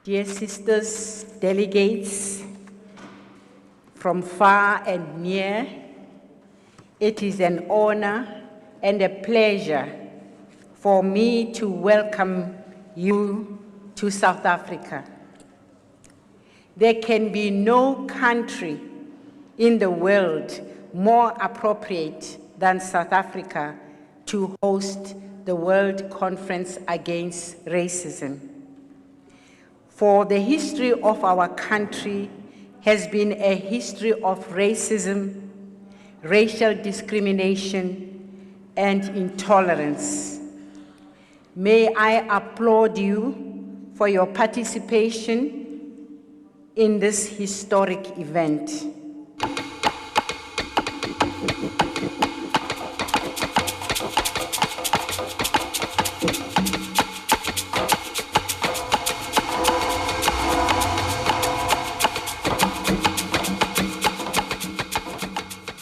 Dear sisters, delegates from far and near, it is an honor and a pleasure for me to welcome you to South Africa. There can be no country in the world more appropriate than South Africa to host the World Conference Against Racism. For the history of our country has been a history of racism, racial discrimination, and intolerance. May I applaud you for your participation in this historic event.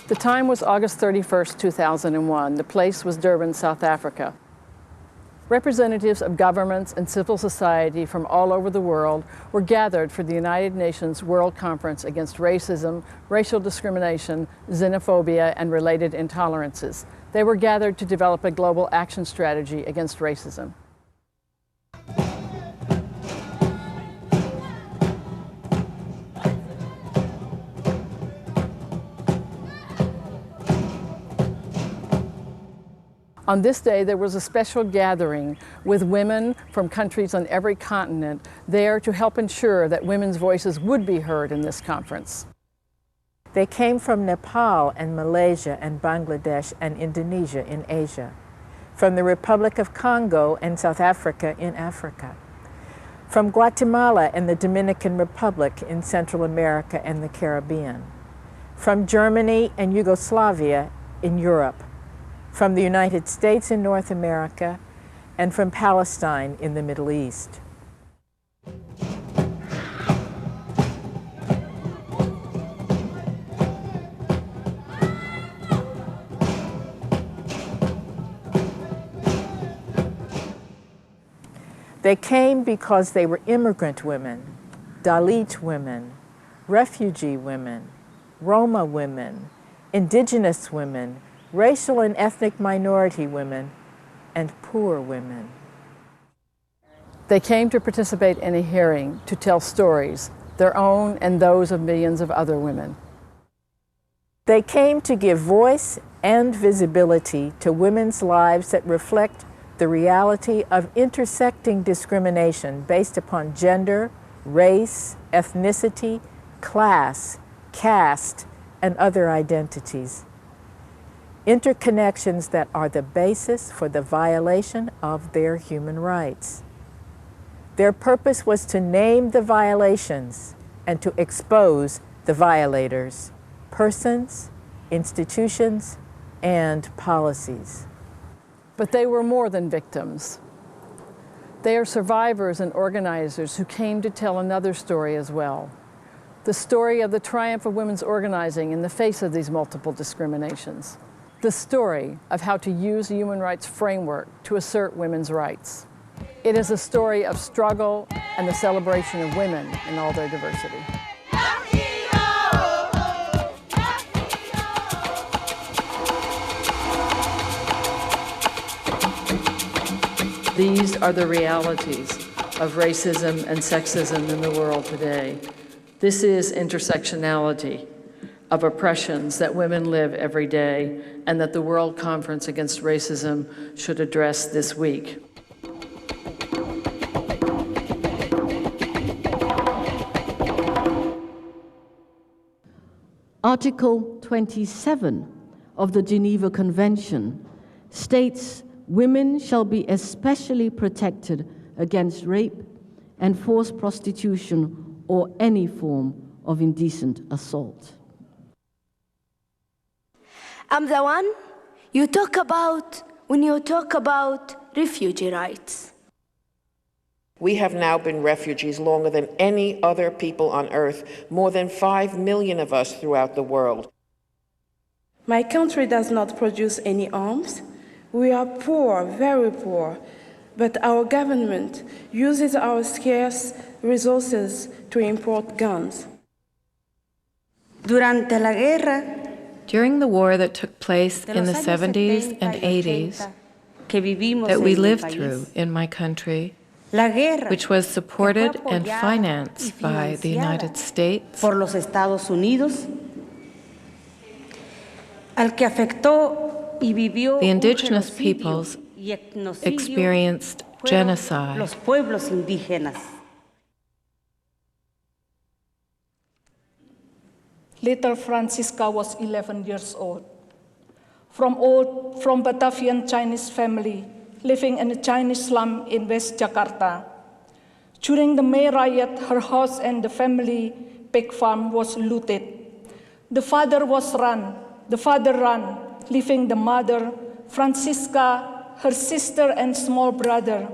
The time was August 31st, 2001. The place was Durban, South Africa. Representatives of governments and civil society from all over the world were gathered for the United Nations World Conference Against Racism, Racial Discrimination, Xenophobia, and Related Intolerances. They were gathered to develop a global action strategy against racism. On this day, there was a special gathering with women from countries on every continent there to help ensure that women's voices would be heard in this conference. They came from Nepal and Malaysia and Bangladesh and Indonesia in Asia, from the Republic of Congo and South Africa in Africa, from Guatemala and the Dominican Republic in Central America and the Caribbean, from Germany and Yugoslavia in Europe, from the United States in North America, and from Palestine in the Middle East. They came because they were immigrant women, Dalit women, refugee women, Roma women, indigenous women, racial and ethnic minority women, and poor women. They came to participate in a hearing to tell stories, their own and those of millions of other women. They came to give voice and visibility to women's lives that reflect the reality of intersecting discrimination based upon gender, race, ethnicity, class, caste, and other identities. Interconnections that are the basis for the violation of their human rights. Their purpose was to name the violations and to expose the violators, persons, institutions, and policies. But they were more than victims. They are survivors and organizers who came to tell another story as well. The story of the triumph of women's organizing in the face of these multiple discriminations. The story of how to use the human rights framework to assert women's rights. It is a story of struggle and the celebration of women in all their diversity. These are the realities of racism and sexism in the world today. This is intersectionality of oppressions that women live every day and that the World Conference Against Racism should address this week. Article 27 of the Geneva Convention states women shall be especially protected against rape and forced prostitution or any form of indecent assault. I'm the one you talk about when you talk about refugee rights. We have now been refugees longer than any other people on earth, more than 5 million of us throughout the world. My country does not produce any arms. We are poor, very poor. but our government uses our scarce resources to import guns. Durante la guerra, during the war that took place in the 70s and 80s that we lived through in my country, which was supported and financed by the United States, por los Estados Unidos, al que afectó y vivió the indigenous peoples experienced genocide. Los pueblos indígenas. Little Francisca was 11 years old. From Batavian Chinese family, living in a Chinese slum in West Jakarta. During the May riot, her house and the family pig farm was looted. The father ran, leaving the mother, Francisca, her sister and small brother.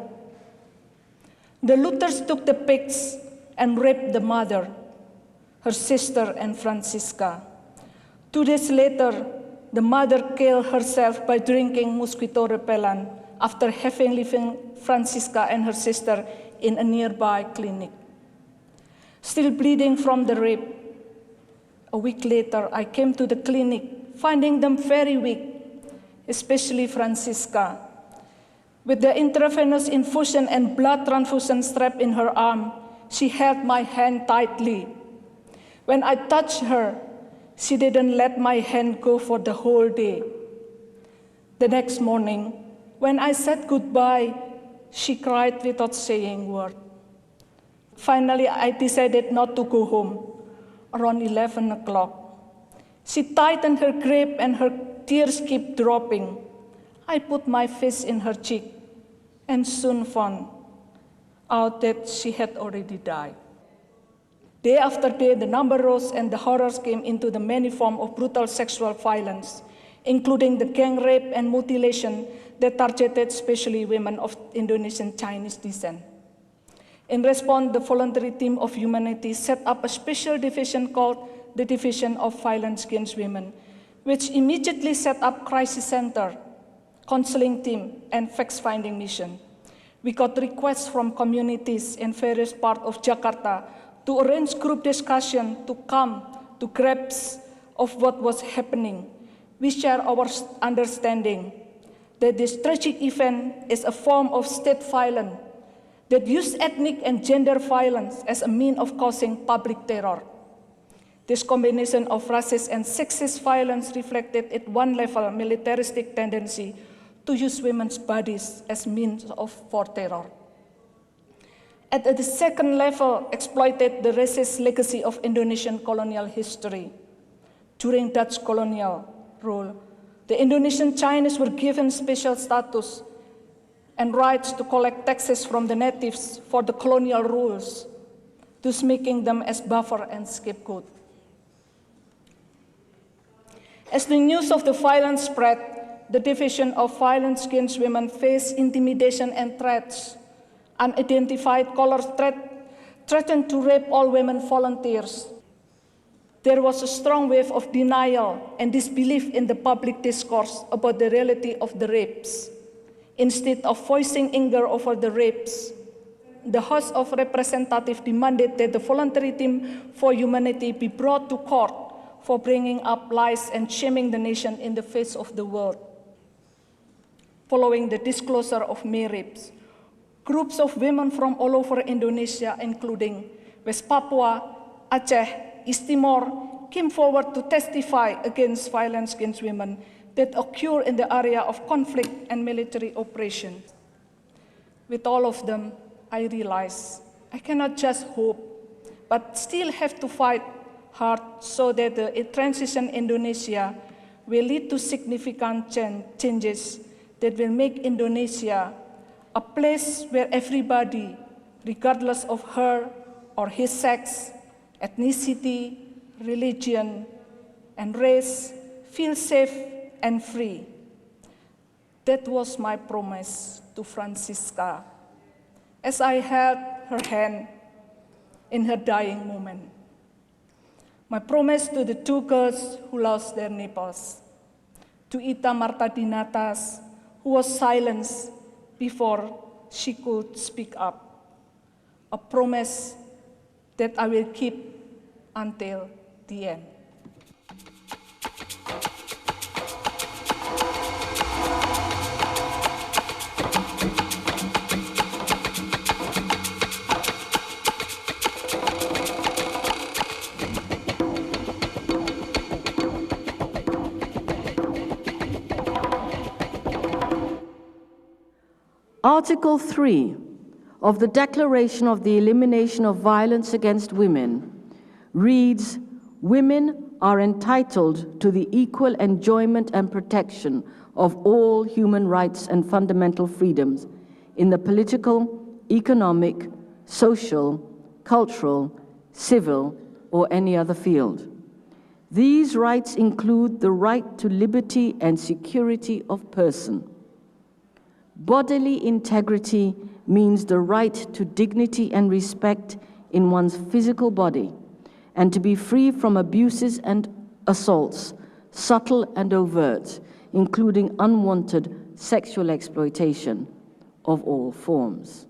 The looters took the pigs and raped the mother, her sister and Francisca. 2 days later, the mother killed herself by drinking mosquito repellent after having leaving Francisca and her sister in a nearby clinic. Still bleeding from the rape, a week later, I came to the clinic, finding them very weak, especially Francisca. With the intravenous infusion and blood transfusion strap in her arm, she held my hand tightly. When I touched her, she didn't let my hand go for the whole day. The next morning, when I said goodbye, she cried without saying a word. Finally, I decided not to go home, around 11 o'clock. She tightened her grip and her tears kept dropping. I put my face in her cheek and soon found out that she had already died. Day after day, the number rose and the horrors came into the many forms of brutal sexual violence, including the gang rape and mutilation that targeted especially women of Indonesian Chinese descent. In response, the voluntary team of humanity set up a special division called the Division of Violence Against Women, which immediately set up crisis center, counseling team, and fact-finding mission. We got requests from communities in various parts of Jakarta to arrange group discussion to come to grasp of what was happening. We share our understanding that this tragic event is a form of state violence that used ethnic and gender violence as a means of causing public terror. This combination of racist and sexist violence reflected at one level militaristic tendency to use women's bodies as means for terror. At the second level, exploited the racist legacy of Indonesian colonial history. During Dutch colonial rule, the Indonesian Chinese were given special status and rights to collect taxes from the natives for the colonial rules, thus making them as buffer and scapegoat. As the news of the violence spread, the Division of Violence Against Women faced intimidation and threats. Unidentified callers threatened to rape all women volunteers. There was a strong wave of denial and disbelief in the public discourse about the reality of the rapes. Instead of voicing anger over the rapes, the House of Representatives demanded that the voluntary team for humanity be brought to court for bringing up lies and shaming the nation in the face of the world. Following the disclosure of May rapes, groups of women from all over Indonesia, including West Papua, Aceh, East Timor, came forward to testify against violence against women that occur in the area of conflict and military operations. With all of them, I realized I cannot just hope, but still have to fight hard so that the transition in Indonesia will lead to significant changes that will make Indonesia a place where everybody, regardless of her or his sex, ethnicity, religion, and race, feel safe and free. That was my promise to Francisca as I held her hand in her dying moment. My promise to the 2 girls who lost their nipples, to Ita Marta Dinatas, who was silenced before she could speak up, a promise that I will keep until the end. Article 3 of the Declaration of the Elimination of Violence Against Women reads, "Women are entitled to the equal enjoyment and protection of all human rights and fundamental freedoms in the political, economic, social, cultural, civil, or any other field. These rights include the right to liberty and security of person. Bodily integrity means the right to dignity and respect in one's physical body, and to be free from abuses and assaults, subtle and overt, including unwanted sexual exploitation of all forms."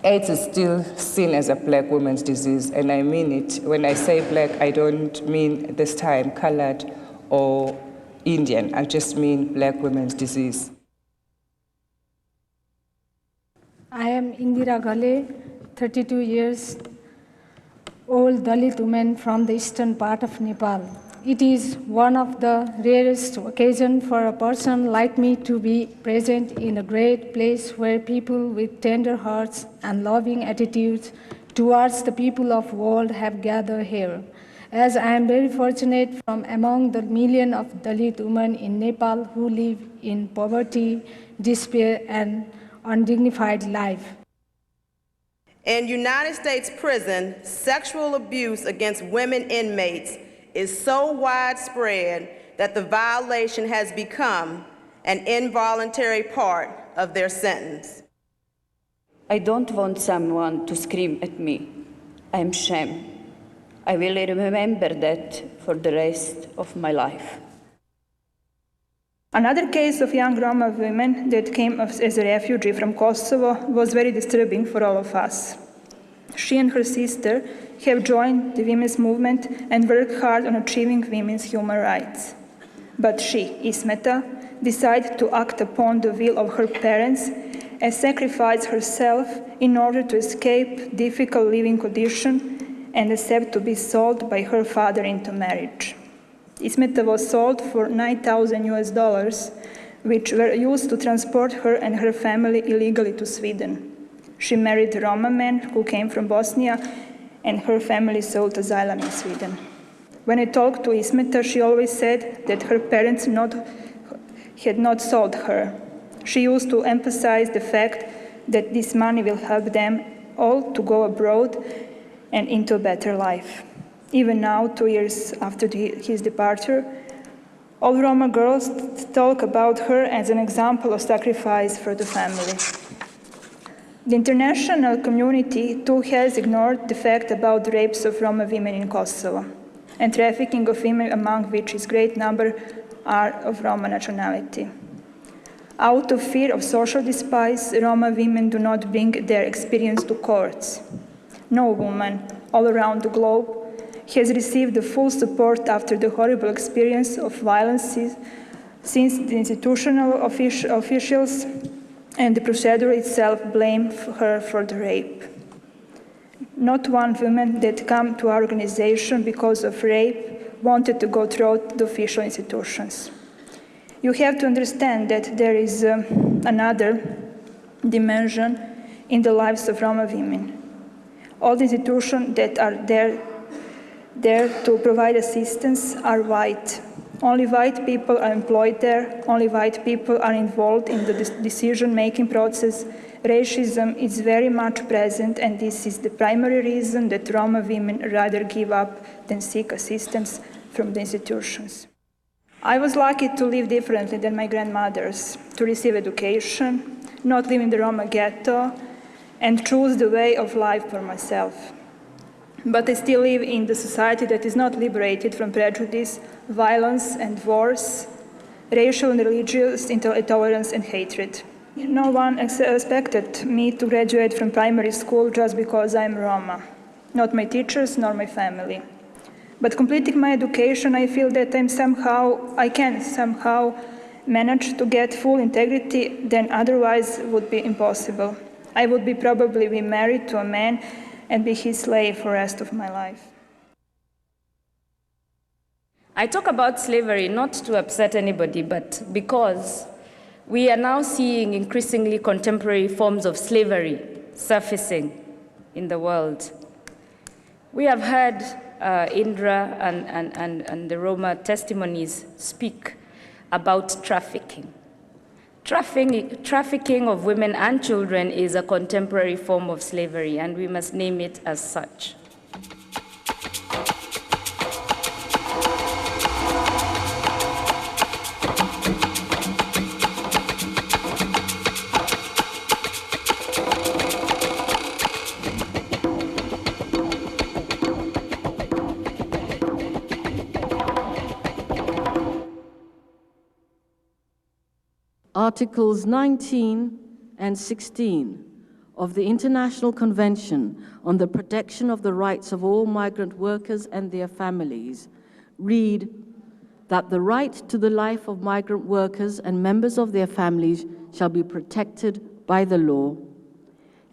AIDS is still seen as a black woman's disease, and I mean it. When I say black, I don't mean this time colored or Indian. I just mean black women's disease. I am Indira Ghale, 32 years old Dalit woman from the eastern part of Nepal. It is one of the rarest occasions for a person like me to be present in a great place where people with tender hearts and loving attitudes towards the people of the world have gathered here. As I am very fortunate from among the millions of Dalit women in Nepal who live in poverty, despair, and undignified life. In United States prison, sexual abuse against women inmates is so widespread that the violation has become an involuntary part of their sentence. I don't want someone to scream at me. I am ashamed. I will remember that for the rest of my life. Another case of young Roma women that came as a refugee from Kosovo was very disturbing for all of us. She and her sister have joined the women's movement and worked hard on achieving women's human rights. But she, Ismeta, decided to act upon the will of her parents and sacrifice herself in order to escape difficult living conditions and accept to be sold by her father into marriage. Ismeta was sold for $9,000, which were used to transport her and her family illegally to Sweden. She married a Roma man who came from Bosnia, and her family sought asylum in Sweden. When I talked to Ismeta, she always said that her parents had not sold her. She used to emphasize the fact that this money will help them all to go abroad and into a better life. Even now, 2 years after his departure, all Roma girls talk about her as an example of sacrifice for the family. The international community too has ignored the fact about the rapes of Roma women in Kosovo and trafficking of women, among which a great number are of Roma nationality. Out of fear of social despise, Roma women do not bring their experience to courts. No woman all around the globe has received the full support after the horrible experience of violence since the institutional officials and the procedure itself blame her for the rape. Not one woman that came to our organization because of rape wanted to go through the official institutions. You have to understand that there is another dimension in the lives of Roma women. All the institutions that are there to provide assistance are white. Only white people are employed there. Only white people are involved in the decision-making process. Racism is very much present, and this is the primary reason that Roma women rather give up than seek assistance from the institutions. I was lucky to live differently than my grandmothers, to receive education, not live in the Roma ghetto, and choose the way of life for myself. But I still live in the society that is not liberated from prejudice, violence and wars, racial and religious intolerance and hatred. No one expected me to graduate from primary school just because I'm Roma. Not my teachers, nor my family. But completing my education, I feel that I can somehow manage to get full integrity than otherwise would be impossible. I would probably be married to a man and be his slave for the rest of my life. I talk about slavery not to upset anybody, but because we are now seeing increasingly contemporary forms of slavery surfacing in the world. We have heard Indra and the Roma testimonies speak about trafficking. Trafficking of women and children is a contemporary form of slavery, and we must name it as such. Articles 19 and 16 of the International Convention on the Protection of the Rights of All Migrant Workers and Their Families read that the right to the life of migrant workers and members of their families shall be protected by the law,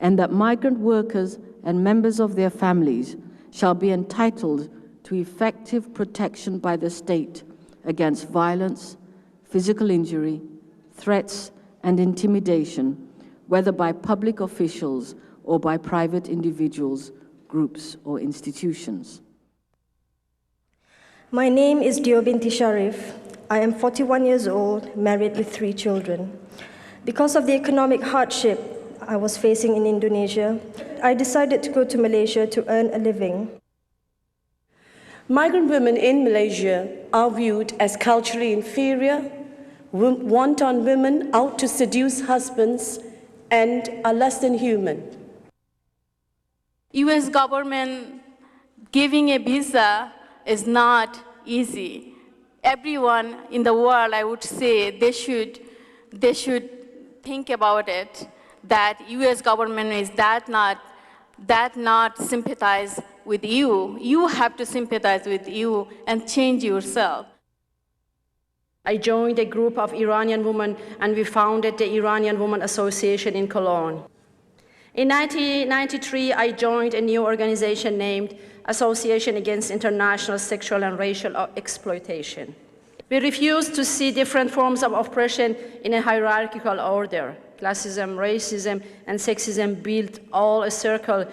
and that migrant workers and members of their families shall be entitled to effective protection by the state against violence, physical injury, threats, and intimidation, whether by public officials or by private individuals, groups, or institutions. My name is Diobinti Sharif. I am 41 years old, married with 3 children. Because of the economic hardship I was facing in Indonesia, I decided to go to Malaysia to earn a living. Migrant women in Malaysia are viewed as culturally inferior, wanton women out to seduce husbands, and are less than human. US government giving a visa is not easy. Everyone in the world, I would say, they should think about it, that US government is that not sympathize with you. You have to sympathize with you and change yourself. I joined a group of Iranian women, and we founded the Iranian Women Association in Cologne. In 1993, I joined a new organization named Association Against International Sexual and Racial Exploitation. We refuse to see different forms of oppression in a hierarchical order. Classism, racism, and sexism build all a circle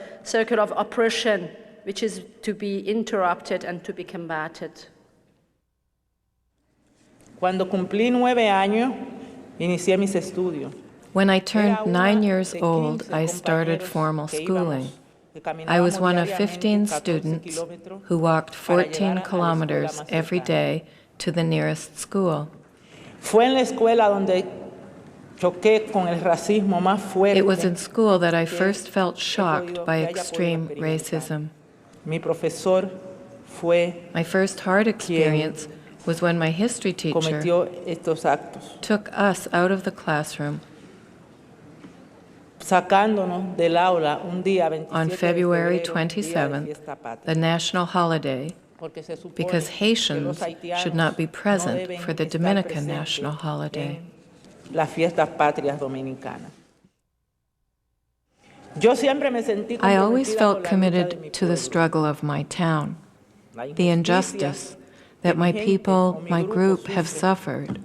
of oppression, which is to be interrupted and to be combated. Cuando cumplí 9 años, inicié mis estudios. When I turned 9 years old, I started formal schooling. I was one of 15 students who walked 14 kilometers every day to the nearest school. Fue en la escuela donde choqué con el racismo más fuerte. It was in school that I first felt shocked by extreme racism. Mi profesor fue My first hard experience was when my history teacher took us out of the classroom on February 27th, the national holiday, because Haitians should not be present for the Dominican national holiday. I always felt committed to the struggle of my town, the injustice that my people, my group, have suffered,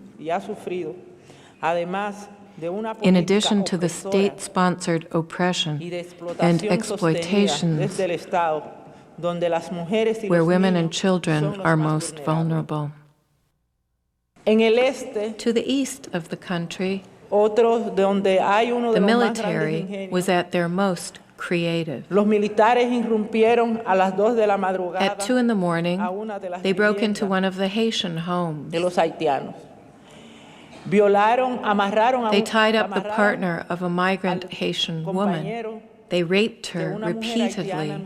in addition to the state-sponsored oppression and exploitations where women and children are most vulnerable. To the east of the country, the military was at their most creative. At 2 in the morning, they broke into one of the Haitian homes. They tied up the partner of a migrant Haitian woman. They raped her repeatedly.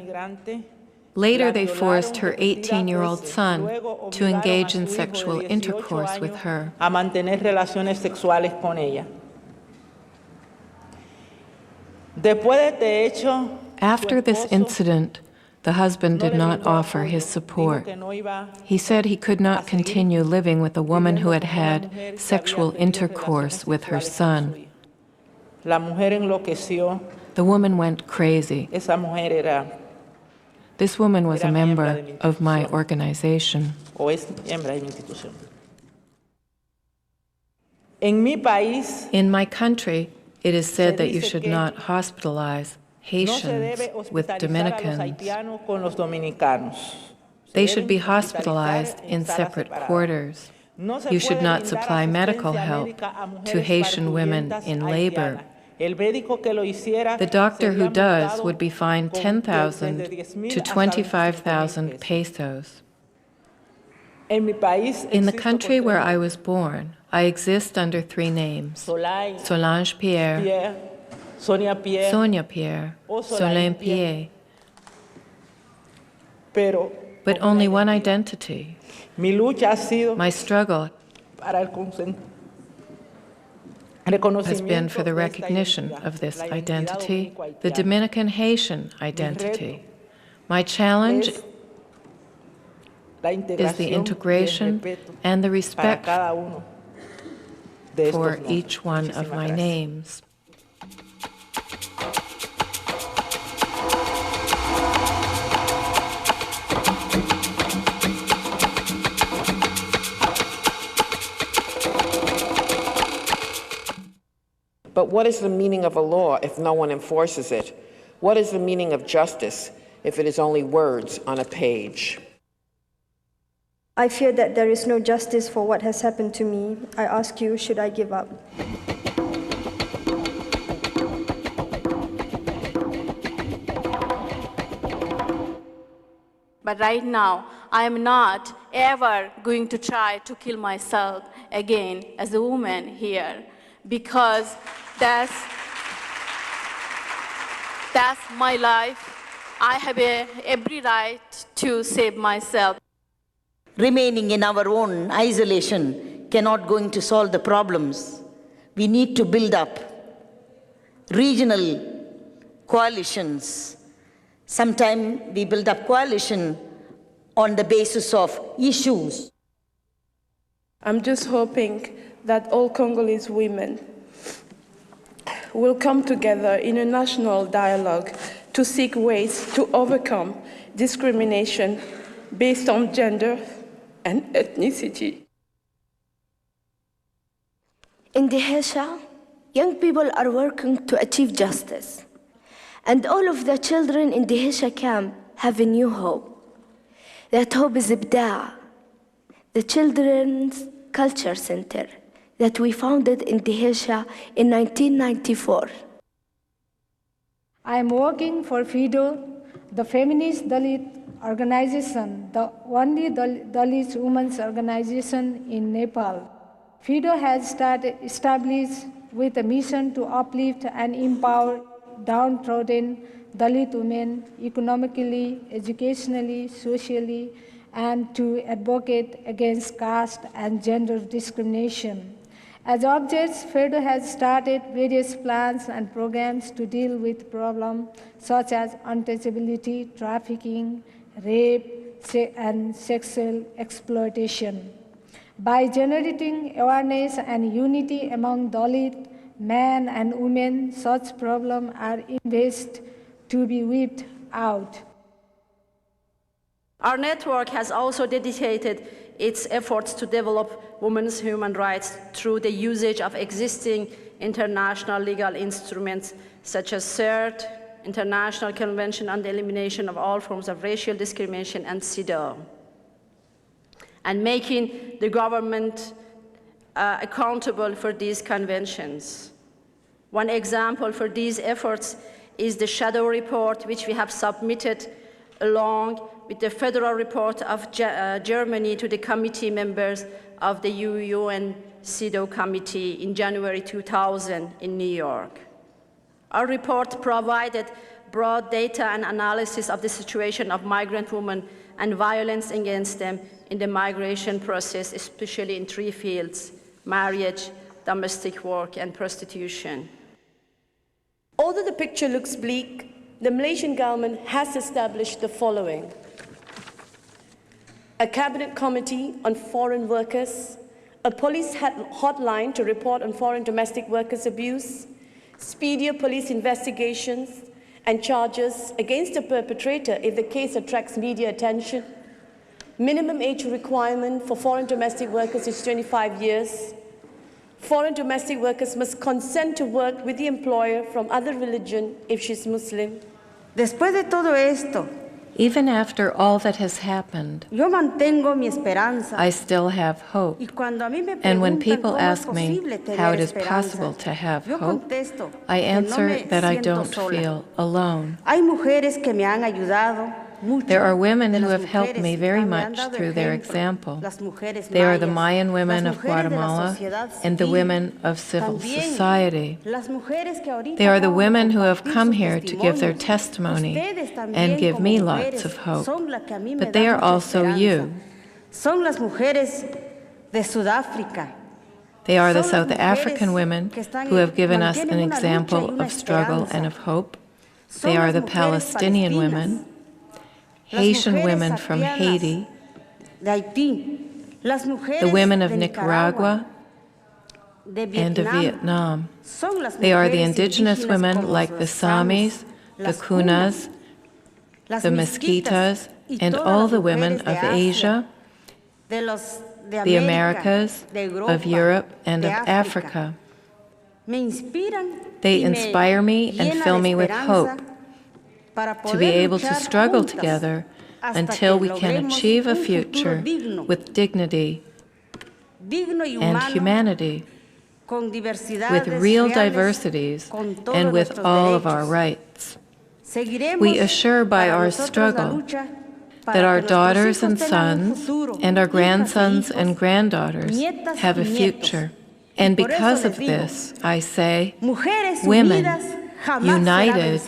Later, they forced her 18-year-old son to engage in sexual intercourse with her. After this incident, the husband did not offer his support. He said he could not continue living with a woman who had had sexual intercourse with her son. The woman went crazy. This woman was a member of my organization. In my country, it is said that you should not hospitalize Haitians with Dominicans. They should be hospitalized in separate quarters. You should not supply medical help to Haitian women in labor. The doctor who does would be fined 10,000 to 25,000 pesos. In the country where I was born, I exist under 3 names: Solange Pierre, Sonia Pierre, Solange Pierre. But only one identity. My struggle has been for the recognition of this identity, the Dominican Haitian identity. My challenge is the integration and the respect for each one of my names. But what is the meaning of a law if no one enforces it? What is the meaning of justice if it is only words on a page? I fear that there is no justice for what has happened to me. I ask you, should I give up? But right now, I am not ever going to try to kill myself again as a woman here, because that's my life. I have every right to save myself. Remaining in our own isolation cannot going to solve the problems. We need to build up regional coalitions. Sometimes we build up coalition on the basis of issues. I'm just hoping that all Congolese women will come together in a national dialogue to seek ways to overcome discrimination based on gender and ethnicity. In Indonesia, young people are working to achieve justice. And all of the children in the Indonesia camp have a new hope. That hope is Ibda, the Children's Culture Center that we founded in Indonesia in 1994. I am working for FIDO, the feminist Dalit organization, the only Dalit women's organization in Nepal. FIDO has established with a mission to uplift and empower downtrodden Dalit women economically, educationally, socially, and to advocate against caste and gender discrimination. As objects, FIDO has started various plans and programs to deal with problems such as untouchability, trafficking, rape, and sexual exploitation. By generating awareness and unity among Dalit men and women, such problems are best to be weeded out. Our network has also dedicated its efforts to develop women's human rights through the usage of existing international legal instruments such as CERT, International Convention on the Elimination of All Forms of Racial Discrimination, and CEDAW, and making the government accountable for these conventions. One example for these efforts is the shadow report, which we have submitted along with the federal report of Germany to the committee members of the UN CEDAW committee in January 2000 in New York. Our report provided broad data and analysis of the situation of migrant women and violence against them in the migration process, especially in 3 fields: marriage, domestic work, and prostitution. Although the picture looks bleak, the Malaysian government has established the following: a cabinet committee on foreign workers, a police hotline to report on foreign domestic workers' abuse, speedier police investigations and charges against the perpetrator if the case attracts media attention. Minimum age requirement for foreign domestic workers is 25 years. Foreign domestic workers must consent to work with the employer from other religion if she's Muslim. Después de todo esto, even after all that has happened, yo mantengo mi esperanza. I still have hope. And when people ask me how it is possible to have hope, I answer that I don't feel alone. Hay mujeres que me han ayudado. There are women who have helped me very much through their example. They are the Mayan women of Guatemala and the women of civil society. They are the women who have come here to give their testimony and give me lots of hope. But they are also you. They are the South African women who have given us an example of struggle and of hope. They are the Palestinian women, Haitian women from Haiti, the women of Nicaragua and of Vietnam. They are the indigenous women like the Samis, the Kunas, the Mesquitas, and all the women of Asia, the Americas, of Europe, and of Africa. They inspire me and fill me with hope to be able to struggle together until we can achieve a future with dignity and humanity, with real diversities and with all of our rights. We assure by our struggle that our daughters and sons and our grandsons and granddaughters have a future. And because of this, I say, women united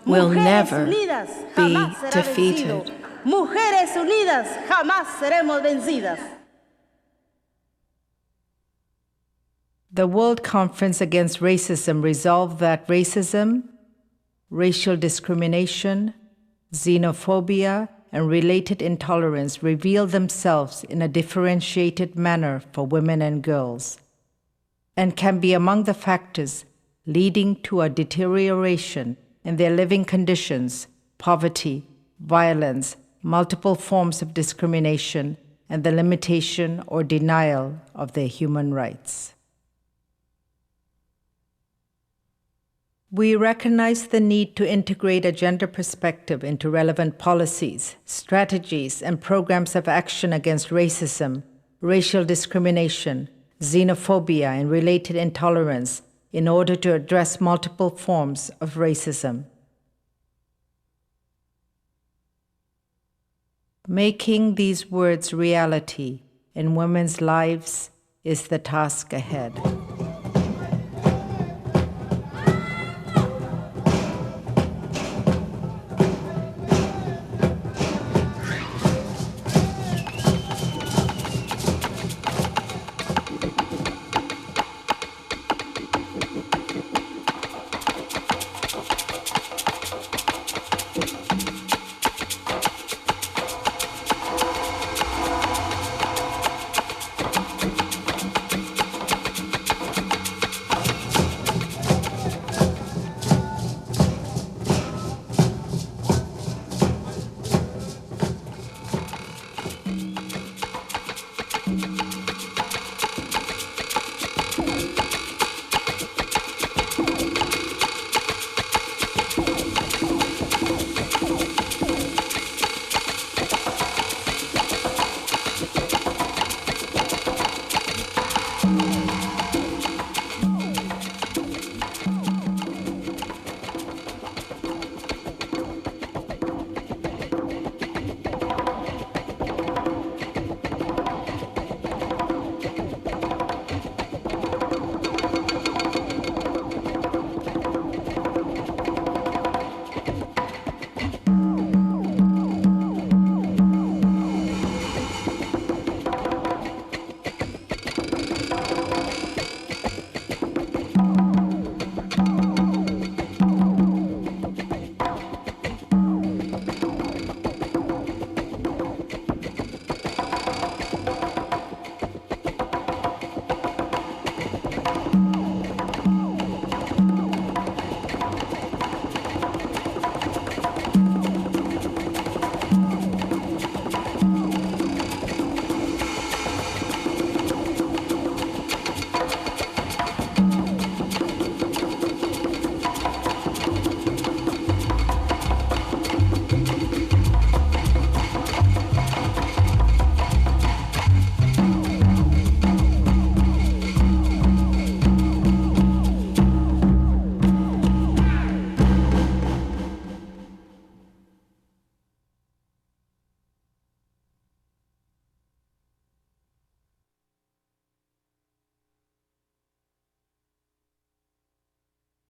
will never be defeated. Mujeres unidas jamás seremos vencidas. The World Conference Against Racism resolved that racism, racial discrimination, xenophobia, and related intolerance reveal themselves in a differentiated manner for women and girls, and can be among the factors leading to a deterioration in their living conditions, poverty, violence, multiple forms of discrimination, and the limitation or denial of their human rights. We recognize the need to integrate a gender perspective into relevant policies, strategies, and programs of action against racism, racial discrimination, xenophobia, and related intolerance in order to address multiple forms of racism. Making these words reality in women's lives is the task ahead.